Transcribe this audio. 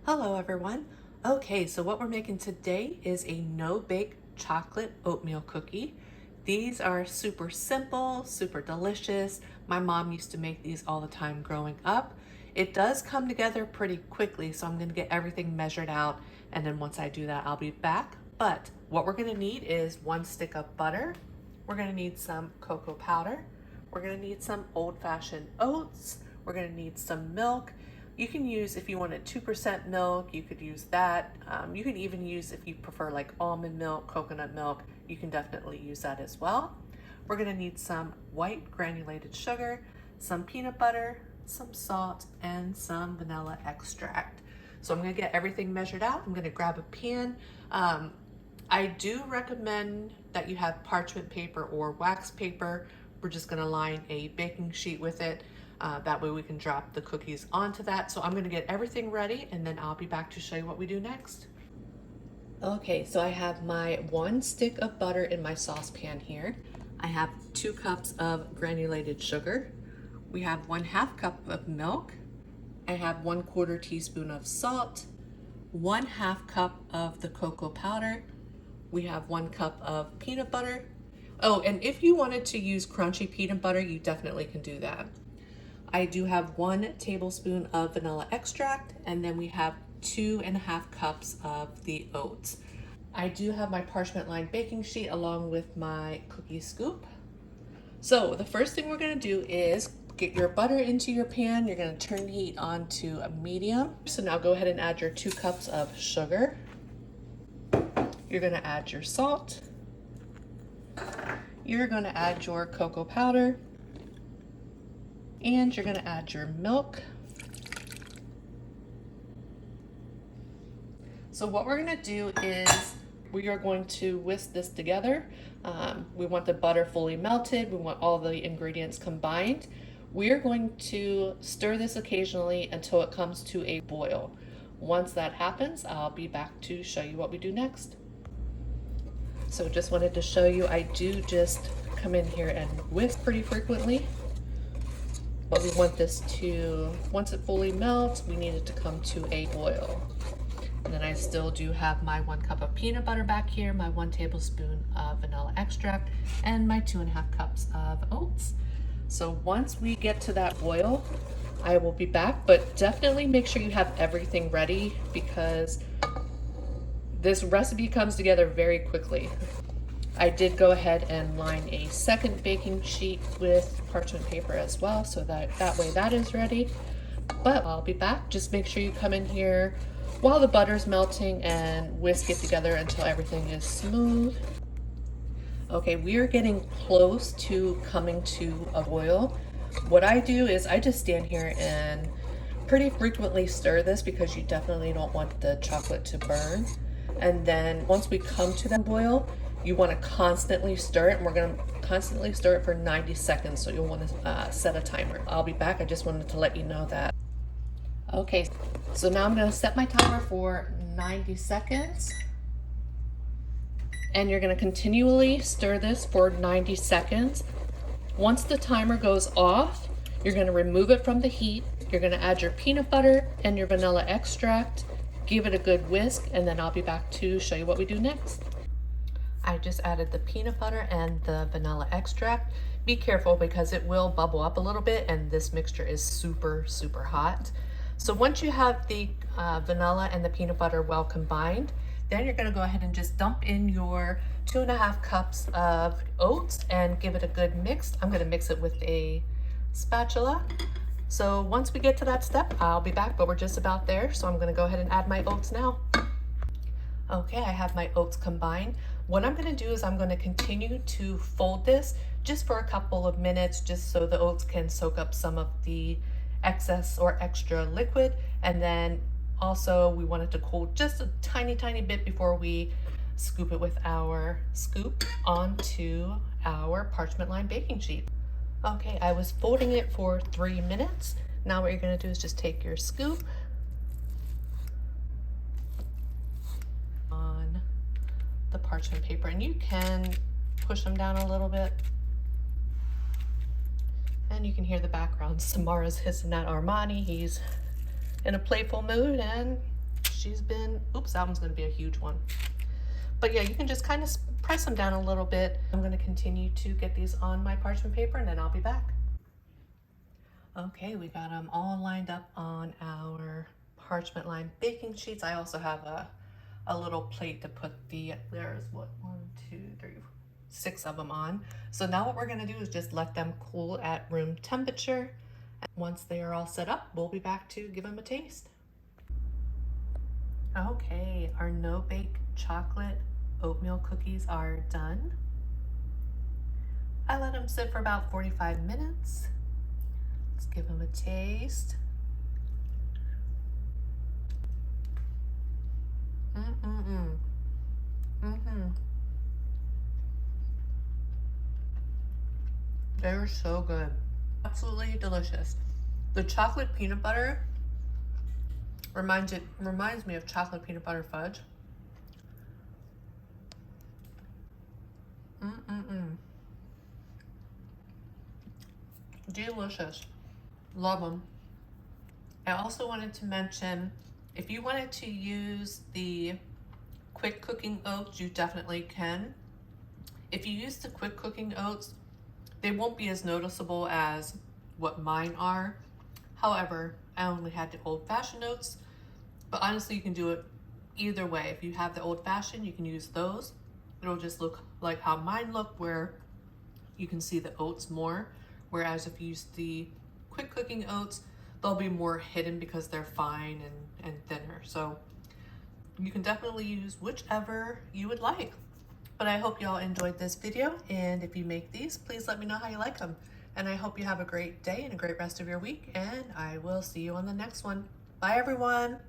Hello everyone. Okay, so what we're making today is a no-bake chocolate oatmeal cookie. These are super simple, super delicious. My mom used to make these all the time growing up. It does come together pretty quickly, so I'm gonna get everything measured out, and then once I do that, I'll be back. But what we're gonna need is 1 stick of butter. We're gonna need some cocoa powder. We're gonna need some Old Fashioned Oats. We're gonna need some milk. You can use, if you wanted 2% milk, you could use that. You can even use, if you prefer like almond milk, coconut milk, you can definitely use that as well. We're gonna need some white granulated sugar, some peanut butter, some salt, and some vanilla extract. So I'm gonna get everything measured out. I'm gonna grab a pan. I do recommend that you have parchment paper or wax paper. We're just gonna line a baking sheet with it. That way we can drop the cookies onto that. So I'm gonna get everything ready and then I'll be back to show you what we do next. Okay, so I have my 1 stick of butter in my saucepan here. I have 2 cups of granulated sugar. We have 1/2 cup of milk. I have 1/4 teaspoon of salt, 1/2 cup of the cocoa powder. We have 1 cup of peanut butter. Oh, and if you wanted to use crunchy peanut butter, you definitely can do that. I do have 1 tablespoon of vanilla extract, and then we have 2.5 cups of the oats. I do have my parchment lined baking sheet along with my cookie scoop. So the first thing we're gonna do is get your butter into your pan. You're gonna turn the heat on to a medium. So now go ahead and add your 2 cups of sugar. You're gonna add your salt. You're gonna add your cocoa powder. And you're gonna add your milk. So what we're gonna do is we are going to whisk this together. We want the butter fully melted. We want all the ingredients combined. We are going to stir this occasionally until it comes to a boil. Once that happens, I'll be back to show you what we do next. So just wanted to show you, I do just come in here and whisk pretty frequently. But we want this to, once it fully melts, we need it to come to a boil. And then I still do have my 1 cup of peanut butter back here, my 1 tablespoon of vanilla extract, and my 2.5 cups of oats. So once we get to that boil, I will be back, but definitely make sure you have everything ready because this recipe comes together very quickly. I did go ahead and line a second baking sheet with parchment paper as well, so that way that is ready. But I'll be back. Just make sure you come in here while the butter's melting and whisk it together until everything is smooth. Okay, we are getting close to coming to a boil. What I do is I just stand here and pretty frequently stir this because you definitely don't want the chocolate to burn. And then once we come to that boil, you want to constantly stir it, and we're going to constantly stir it for 90 seconds, so you'll want to set a timer. I'll be back. I just wanted to let you know that. Okay, so now I'm going to set my timer for 90 seconds. And you're going to continually stir this for 90 seconds. Once the timer goes off, you're going to remove it from the heat. You're going to add your peanut butter and your vanilla extract. Give it a good whisk, and then I'll be back to show you what we do next. I just added the peanut butter and the vanilla extract. Be careful because it will bubble up a little bit, and this mixture is super, super hot. So once you have the vanilla and the peanut butter well combined, then you're gonna go ahead and just dump in your 2.5 cups of oats and give it a good mix. I'm gonna mix it with a spatula. So once we get to that step, I'll be back, but we're just about there. So I'm gonna go ahead and add my oats now. Okay, I have my oats combined. What I'm gonna do is I'm gonna continue to fold this just for a couple of minutes, just so the oats can soak up some of the excess or extra liquid. And then also we want it to cool just a tiny, tiny bit before we scoop it with our scoop onto our parchment lined baking sheet. Okay, I was folding it for 3 minutes. Now what you're gonna do is just take your scoop on the parchment paper, and you can push them down a little bit. And you can hear the background. Samara's hissing at Armani. He's in a playful mood, and she's been, oops, that one's gonna be a huge one. But yeah, you can just kind of press them down a little bit. I'm gonna continue to get these on my parchment paper and then I'll be back. Okay, we got them all lined up on our parchment lined baking sheets. I also have a little plate to put there's what, 1, 2, 3, 6 of them on. So now what we're gonna do is just let them cool at room temperature. And once they are all set up, we'll be back to give them a taste. Okay, our no-bake chocolate oatmeal cookies are done. I let them sit for about 45 minutes. Let's give them a taste. They're so good. Absolutely delicious. The chocolate peanut butter reminds me of chocolate peanut butter fudge. Delicious. Love them. I also wanted to mention, if you wanted to use the quick cooking oats, you definitely can. If you use the quick cooking oats, they won't be as noticeable as what mine are. However, I only had the Old Fashioned Oats, but honestly, you can do it either way. If you have the Old Fashioned, you can use those. It'll just look like how mine look, where you can see the oats more. Whereas if you use the quick cooking oats, they'll be more hidden because they're fine and thinner. So you can definitely use whichever you would like. But I hope y'all enjoyed this video, and if you make these, please let me know how you like them. And I hope you have a great day and a great rest of your week, and I will see you on the next one. Bye everyone.